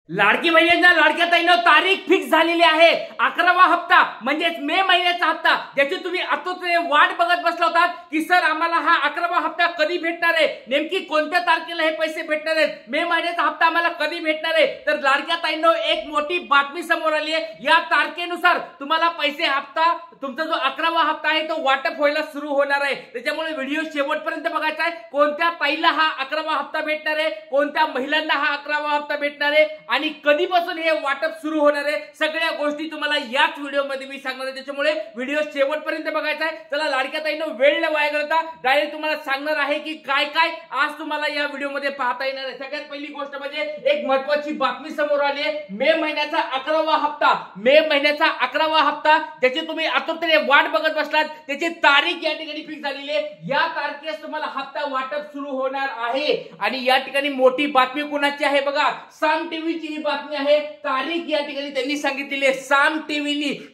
लाडकी बहिणींना लाडक्या ताईंनो तारीख फिक्स झालेली आहे। 11वा हप्ता म्हणजेच मे महिन्याचा हप्ता, ज्याची तुम्ही आतुरतेने वाट बघत बसला होतात की सर आम्हाला हा 11वा हप्ता कधी भेटणार आहे, नेमकी कोणत्या तारखेला हे पैसे भेटणार आहेत, मे महिन्याचा हप्ता आम्हाला कधी भेटणार आहे। तर लाडक्या ताईंनो एक मोठी बातमी समोर आली आहे। या तारखेनुसार तुम्हाला पैसे हप्ता तुमचा जो 11वा हप्ता आहे तो वाटप व्हायला सुरू होणार आहे। त्याच्यामुळे व्हिडिओ शेवटपर्यंत बघायचा आहे। कोणत्या ताईला हा 11वा हप्ता भेटणार आहे, कोणत्या महिलांना हा 11वा हप्ता भेटणार आहे आणि कधीपासून हे वाटप सुरू होणार आहे, सगळ्या गोष्टी तुम्हाला याच व्हिडिओमध्ये मी सांगणार आहे। त्याच्यामुळे व्हिडिओ शेवटपर्यंत बघायचा आहे। चला लाडक्या ताईंनो वेळ न वाया घालवता डायरेक्ट तुम्हाला सांगणार आहे की काय काय आज तुम्हाला या व्हिडिओमध्ये पाहता येणार आहे। सगळ्यात पहिली गोष्ट म्हणजे एक महत्त्वाची बातमी समोर आली आहे। मे महिन्याचा 11वा हप्ता, मे महिन्याचा 11वा हप्ता ज्याची तुम्ही आतुरतेने वाट बघत बसलात, त्याची तारीख या ठिकाणी फिक्स झालेली आहे। या तारखेस तुम्हाला हप्ता वाटप सुरू होणार आहे आणि या ठिकाणी मोठी बातमी कोणाची आहे बघा, साम टीव्हीची ही बातमी आहे। तारीख या ठिकाणी त्यांनी सांगितलेली आहे,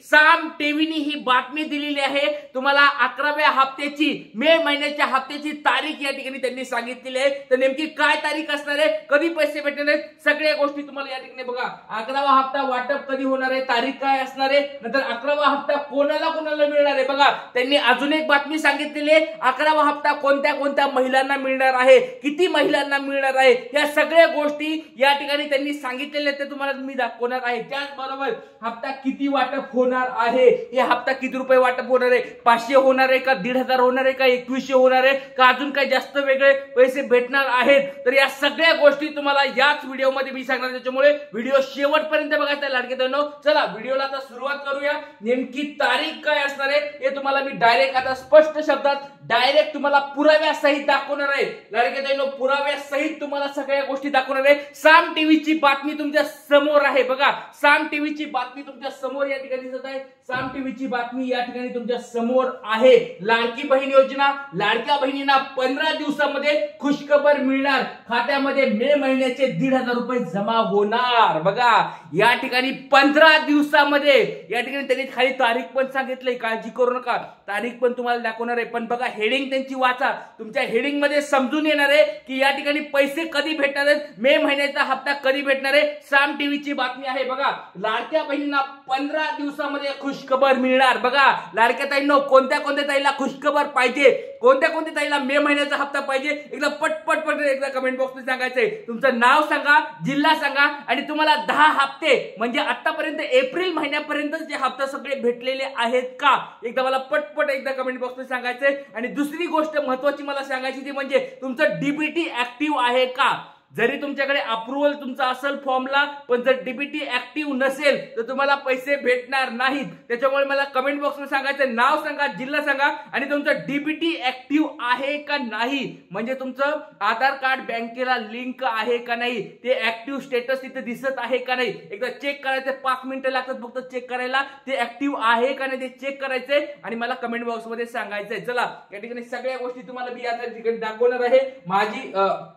साम टीव्हीनी ही बातमी दिलेली आहे। तुम्हाला 11व्या हप्त्याची, मे महिन्याच्या हप्त्याची तारीख या ठिकाणी त्यांनी सांगितलेली आहे। तर नेमकी काय तारीख असणार आहे, कधी पैसे भेटणार आहेत, सगळ्या गोष्टी तुम्हाला या ठिकाणी बघा। 11वा हप्ता वाटप कधी होणार आहे, तारीख काय असणार आहे, नंतर 11वा हप्ता कोणाला कोणाला मिळणार आहे बघा। त्यांनी अजून एक बातमी सांगितलेली आहे, 11वा हप्ता कोणत्या कोणत्या महिलांना मिळणार आहे, किती महिलांना मिळणार आहे, या सगळ्या गोष्टी या ठिकाणी त्यांनी सांगितलेले ते तुम्हाला मी दाखवणार आहे। त्याचबरोबर हप्ता किती वाटप होणार आहे, हे हप्ता किती रुपये वाटप होणार आहे, 500 होणार आहे का 1500 होणार आहे का 2100 होणार आहे का अजून काही जास्त वेगळे पैसे भेटणार आहेत, तर या सगळ्या गोष्टी तुम्हाला याच व्हिडिओमध्ये मी सांगणार। त्याच्यामुळे व्हिडिओ शेवटपर्यंत बघायचा लाडके ताईंनो। चला व्हिडिओला आता सुरुवात करूया। नेमकी तारीख काय असणार आहे हे तुम्हाला मी डायरेक्ट आता स्पष्ट शब्दात डायरेक्ट तुम्हाला पुराव्यासहित दाखवणार आहे। लाडके ताईंनो पुराव्यासहित तुम्हाला सगळ्या गोष्टी दाखवणार आहे। साम टीव्हीची बातमी तुमच्या समोर आहे बघा, साम टीव्हीची बातमी तुमच्या समोर या ठिकाणी दिसत आहे। साम टीव्हीची बातमी या ठिकाणी तुमच्या समोर आहे। लाडकी बहीण योजना, लाडक्या बहिणींना 15 दिवसामध्ये खुशखबर मिळणार, खात्यामध्ये मे महिन्याचे 1500 रुपये जमा होणार बघा। या ठिकाणी 15 दिवसामध्ये या ठिकाणी त्यांनी खाली तारीख पण सांगितली, काळजी करू नका, तारीख पण तुम्हाला दाखवणार आहे। पण बघा हेडिंग त्यांची वाचा, तुमच्या हेडिंग मध्ये समजून येणार आहे की या ठिकाणी पैसे कधी भेटणार आहेत, मे महिन्याचा हप्ता कधी भेटणार आहे। साम टीव्हीची बातमी आहे बघा, लाडक्या बहिणींना 15 दिवसामध्ये खुशखबर मिळणार बघा। लाडक्या ताईंनो कोणत्या कोणत्या ताईला खुशखबर पाहिजे, कोणत्या कोणत्या ताईला मे महिन्याचा हप्ता पाहिजे, एकदा पटपट एकदा कमेंट बॉक्स मध्ये सांगायचंय। तुमचं नाव सांगा, जिल्हा सांगा आणि तुम्हाला 10 हप्ते म्हणजे आतापर्यंत एप्रिल महिन्यापर्यंत जे हप्ता सगळे भेटलेले आहेत का, एकदा मला पटपट एकदा कमेंट बॉक्स मध्ये सांगायचंय। आणि दुसरी गोष्ट महत्त्वाची मला सांगायची ती म्हणजे तुमचं डीबीटी ऍक्टिव्ह आहे का। जरी तुमच्याकडे अप्रूव्हल तुमचा असेल फॉर्मला, पण जर डीबीटी ऍक्टिव्ह नसेल तर तुम्हाला पैसे भेटणार नाहीत। त्याच्यामुळे मला कमेंट बॉक्स मध्ये सांगायचं, नाव सांगा, जिल्हा सांगा आणि तुमचं डीबीटी ऍक्टिव्ह आहे का नाही, म्हणजे तुमचं आधार कार्ड बँकेला लिंक आहे का नाही, ते ऍक्टिव्ह स्टेटस तिथे दिसत आहे का नाही, एकदा चेक करायचं। 5 मिनिटं लागतात फक्त चेक करायला, ते ऍक्टिव्ह आहे का नाही ते चेक करायचंय आणि मला कमेंट बॉक्स मध्ये सांगायचंय। चला या ठिकाणी सगळ्या गोष्टी तुम्हाला मी या ठिकाणी दाखवणार आहे।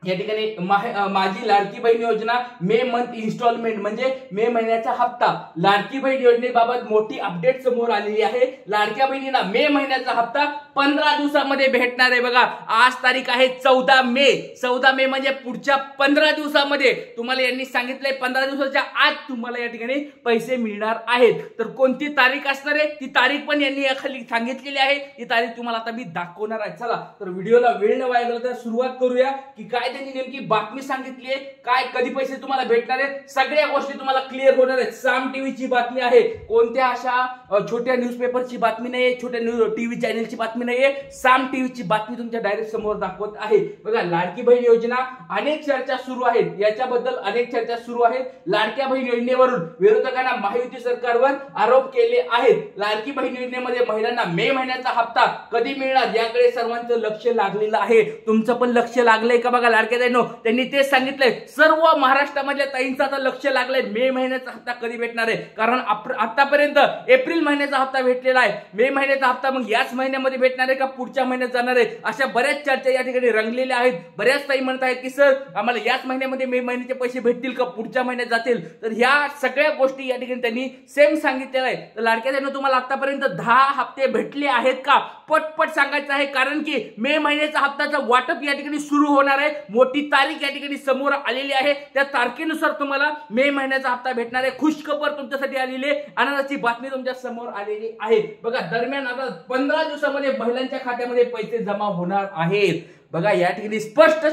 या ठिकाणी माझी लाडकी बहीण योजना मे मंथ इन्स्टॉलमेंट म्हणजे मे महिन्याचा हप्ता, लाडकी बहीण योजनेबाबत मोठी अपडेट समोर आलेली आहे। लाडक्या बहिणींना मे महिन्याचा हप्ता 15 दिवसामध्ये भेटणार आहे बघा। आज तारीख आहे 14 मे, 14 मे म्हणजे पुढच्या 15 दिवसामध्ये तुम्हाला यांनी सांगितलंय 15 दिवसाच्या आत तुम्हाला या ठिकाणी पैसे मिळणार आहेत। तर कोणती तारीख असणार आहे ती तारीख पण यांनी या खाली सांगितलेली आहे, ती तारीख तुम्हाला आता मी दाखवणार आहे। चला तर व्हिडिओला वेळ न वाया घालवता सुरुवात करूया की काय त्यांनी नेमकी बातमी सांगितली आहे, काय कधी पैसे तुम्हाला भेटणार आहेत, सगळ्या गोष्टी तुम्हाला क्लिअर होणार आहेत। साम टीव्हीची बातमी आहे, कोणत्या अशा छोट्या न्यूजपेपरची बातमी नाहीये, छोट्या टीव्ही चॅनलची बातमी नाहीये, साम टीव्हीची बातमी तुमच्या डायरेक्ट समोर दाखवत आहे बघा। लाडकी बहीण योजना अनेक चर्चा सुरू आहेत, याच्याबद्दल अनेक चर्चा सुरू आहेत। लाडक्या बहीण योजनेवरून विरोधकांना महायुती सरकारवर आरोप केले आहेत। लाडकी बहीण योजनेमध्ये महिलांना मे महिन्याचा हप्ता कधी मिळणार याकडे सर्वांचं लक्ष लागलेलं आहे। तुमचं पण लक्ष लागलंय का बघा लाडक्या ताईंनो, त्यांनी ते सांगितलंय सर्व महाराष्ट्रामधल्या ताईंचं आता लक्ष लागलंय मे महिन्याचा हप्ता कधी भेटणार आहे। कारण आतापर्यंत एप्रिल महिन्याचा हप्ता भेटलेला आहे, मे महिन्याचा हप्ता मग याच महिन्यामध्ये भेटणार भेटणार आहे का पुढच्या महिन्यात जाणार आहे, अशा बऱ्याच चर्चा या ठिकाणी रंगलेल्या आहेत. बऱ्याच ताई म्हणत आहेत की सर आम्हाला याच महिन्यामध्ये मे महिन्याचे पैसे भेटतील का पुढच्या महिन्यात जातील. तर ह्या सगळ्या गोष्टी या ठिकाणी त्यांनी सेम सांगितलेल्या आहे. तर लाडक्या बहिणींनो तुम्हाला आतापर्यंत 10 हप्ते भेटले आहेत का, पटपट सांगायचं आहे, कारण की मे महिन्याचा हप्त्याचं वाटप या ठिकाणी सुरू होणार आहे. मोठी तारीख या ठिकाणी समोर आलेली आहे. त्या तारखेनुसार तुम्हाला मे महिन्याचा हप्ता भेटणार आहे. खुशखबर तुमच्यासाठी आलेली आहे, आनंदाची बातमी तुमच्या समोर आलेली आहे. बघा दरम्यान आता 15 दिवसामध्ये महिलांच्या खात्यामध्ये पैसे जमा होणार आहेत. बघा या ठिकाणी स्पष्ट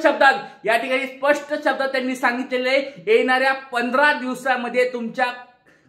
शब्दात त्यांनी सांगितलेले आहे, येणाऱ्या 15 दिवसामध्ये तुमच्या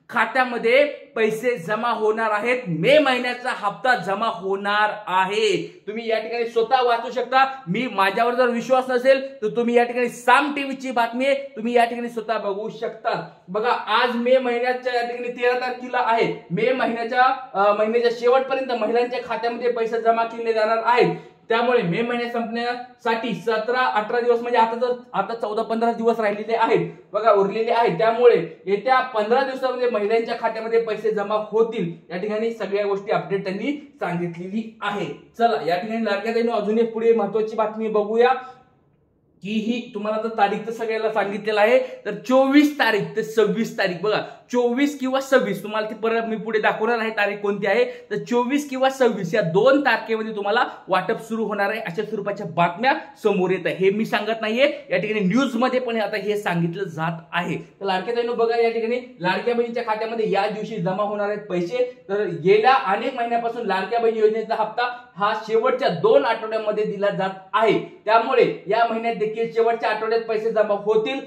खात्यामध्ये पैसे जमा होणार आहेत. मे महिन्याचा हप्ता जमा होणार आहे. तुम्ही या ठिकाणी स्वतः वाचू शकता. मी माझ्यावर जर विश्वास नसेल तर तुम्ही या ठिकाणी साम टीव्हीची बातमी आहे, तुम्ही या ठिकाणी स्वतः बघू शकता. बघा आज मे महिन्याच्या या ठिकाणी 13 तारखेला आहे. मे महिन्याच्या शेवटपर्यंत महिलांच्या खात्यामध्ये पैसे जमा केले जाणार आहेत. त्यामुळे मे महिन्यात संपण्यासाठी 17-18 दिवस म्हणजे आता 14-15 दिवस राहिलेले आहेत. बघा उरलेले आहेत. त्यामुळे येत्या 15 दिवसामध्ये महिलांच्या खात्यामध्ये पैसे जमा होतील. या ठिकाणी सगळ्या गोष्टी अपडेट त्यांनी सांगितलेली आहे. चला या ठिकाणी लाडक्या बहिणींनो अजून एक पुढे महत्वाची बातमी बघूया की ही तुम्हाला तर तारीख तर सगळ्याला सांगितलेलं आहे. तर 24 तारीख ते 26 तारीख बघा 24 किंवा 26 तुम्हाला ती परत मी पुढे दाखवणार आहे तारीख कोणती आहे. तर 24 किंवा 26 या 2 तारखेमध्ये तुम्हाला वाटप सुरू होणार आहे. अशा स्वरूपाच्या बातम्या समोर येत आहे. हे मी सांगत नाहीये, या ठिकाणी न्यूज मध्ये पण आता हे सांगितलं जात आहे. तर लाडक्या बहिणींनो बघा या ठिकाणी लाडक्या बहिणीच्या खात्यामध्ये या दिवशी जमा होणार आहेत पैसे. तर गेल्या अनेक महिन्यापासून लाडक्या बहिणी योजनेचा हप्ता हा शेवटच्या 2 आठवड्यामध्ये दिला जात आहे. त्यामुळे या महिन्यात देखील शेवटच्या आठवड्यात पैसे जमा होतील.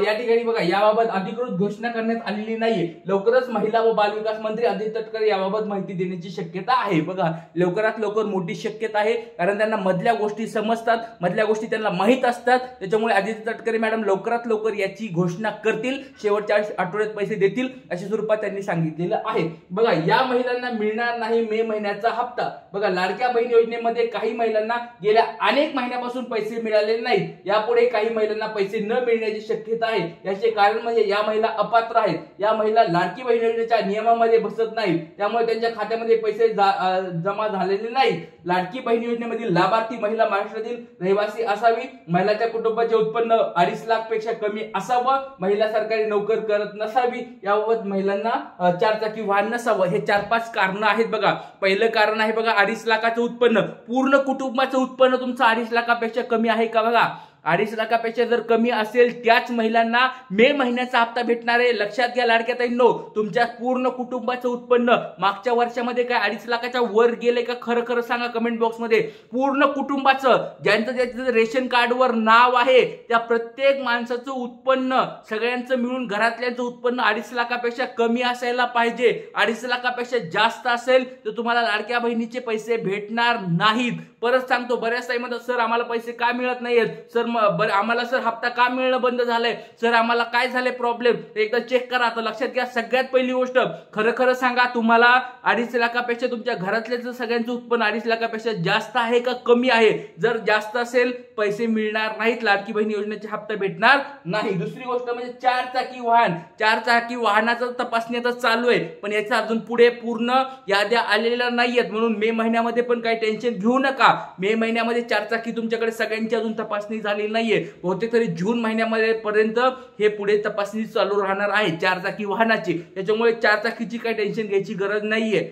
या ठिकाणी बघा याबाबत अधिकृत घोषणा करण्यात आलेली नाहीये. लवकरच महिला व बालविकास मंत्री आदित्य तटकरे याबाबत माहिती देण्याची शक्यता आहे. बघा लवकरात लवकर मोठी शक्यता आहे, कारण त्यांना मधल्या गोष्टी समजतात, मधल्या गोष्टी त्यांना माहित असतात. त्याच्यामुळे आदित्य तटकरे मॅडम लवकरात लवकर याची घोषणा करतील, शेवटच्या आठवड्यात पैसे देतील अशा स्वरूपात त्यांनी सांगितलेलं आहे. बघा या महिलांना मिळणार नाही मे महिन्याचा हप्ता. बघा लाडक्या बहीण योजनेमध्ये काही महिलांना गेल्या अनेक महिन्यापासून पैसे मिळालेले नाहीत. यापुढे काही महिलांना पैसे न मिळण्याची शक्यता आहे. याचे कारण म्हणजे या महिला अपात्र आहेत. या महिला लाडकी बहीण योजनेच्या नियमामध्ये बसत नाहीत, त्यामुळे त्यांच्या खात्यामध्ये पैसे जमा झालेले नाहीत. लाडकी बहीण योजनेमधील लाभार्थी महिला महाराष्ट्रातील रहिवासी असावी, महिलाच्या कुटुंबाचे उत्पन्न 2.5 लाख पेक्षा कमी असावं, महिला सरकारी नोकर करत नसावी, याबाबत महिलांना 4 चाकी वाहन नसावं. हे 4-5 कारण आहेत. बघा पहिलं कारण आहे बघा 2.5 लाखाचं उत्पन्न. पूर्ण कुटुंबाचं उत्पन्न तुमचं 2.5 लाखापेक्षा कमी आहे का? बघा 2.5 लाखापेक्षा जर कमी असेल त्याच महिलांना मे महिन्याचा हप्ता भेटणार आहे. लक्षात घ्या लाडक्या ताईंनो, तुमच्या पूर्ण कुटुंबाचं उत्पन्न मागच्या वर्षामध्ये काय 2.5 लाखाच्या वर गेले का? खरं खरं सांगा कमेंट बॉक्स मध्ये. पूर्ण कुटुंबाचं ज्यांचं रेशन कार्डवर नाव आहे त्या प्रत्येक माणसाचं उत्पन्न सगळ्यांचं मिळून घरातल्यांचं उत्पन्न 2.5 लाखापेक्षा कमी असायला पाहिजे. 2.5 लाखापेक्षा जास्त असेल तर तुम्हाला लाडक्या बहिणीचे पैसे भेटणार नाहीत. परत सांगतो, बऱ्याच ताई म्हणतात सर आम्हाला पैसे का मिळत नाहीयेत, सर आम्हाला सर हप्ता का मिळणं बंद झालंय, सर आम्हाला काय झाले प्रॉब्लेम, एकदा चेक करा. तर लक्षात घ्या सगळ्यात पहिली गोष्ट खरं खरं सांगा, तुम्हाला 2.5 लाखापेक्षा तुमच्या घरातल्या सगळ्यांचं उत्पन्न 2.5 लाखापेक्षा जास्त आहे का कमी आहे? जर जास्त असेल पैसे मिळणार नाहीत, लाडकी बहीण योजनेचे हप्ता भेटणार नाही. दुसरी गोष्ट म्हणजे 4 चाकी वाहन. 4 चाकी वाहनाचं तपासणी आता चालू आहे, पण याचा अजून पुढे पूर्ण याद्या आलेल्या नाहीयेत. म्हणून मे महिन्यामध्ये पण काही टेन्शन घेऊ नका. मे महिन्यामध्ये 4 चाकी तुमच्याकडे सगळ्यांची अजून तपासणी झाली नाहीये. बहुतेक तरी जून महिन्यामध्ये पर्यंत हे पुढे तपासणी चालू राहणार आहे 4 चाकी वाहनाची. त्याच्यामुळे 4 चाकीची काही टेन्शन घ्यायची गरज नाहीये.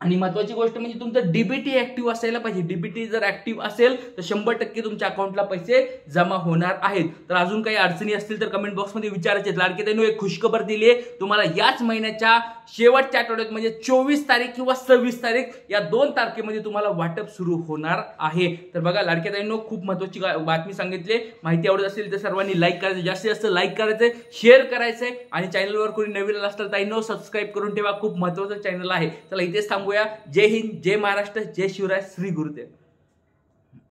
आणि महत्वाची गोष्ट म्हणजे तुमचं डीबीटी ऍक्टिव्ह असायला पाहिजे. डीबीटी जर ऍक्टिव्ह असेल तर 100% तुमच्या अकाउंटला पैसे जमा होणार आहेत. तर अजून काही अडचणी असतील तर कमेंट बॉक्समध्ये विचारायचे. लाडके ताईंनो एक खुशखबर दिली आहे तुम्हाला, याच महिन्याच्या शेवटच्या आठवड्यात म्हणजे 24 तारीख किंवा 26 तारीख या 2 तारखेमध्ये तुम्हाला वाटप सुरू होणार आहे. तर बघा लाडके ताईंनो खूप महत्वाची बातमी सांगितली. माहिती आवडत असेल तर सर्वांनी लाईक करायचं, जास्तीत जास्त लाईक करायचंय, शेअर करायचंय आणि चॅनलवर कोणी नवीन असलं ताईंनो सबस्क्राईब करून ठेवा. खूप महत्वाचं चॅनल आहे. चला इथेच थांबूया. जय हिंद, जय महाराष्ट्र, जय शिवराय, श्री गुरुदेव.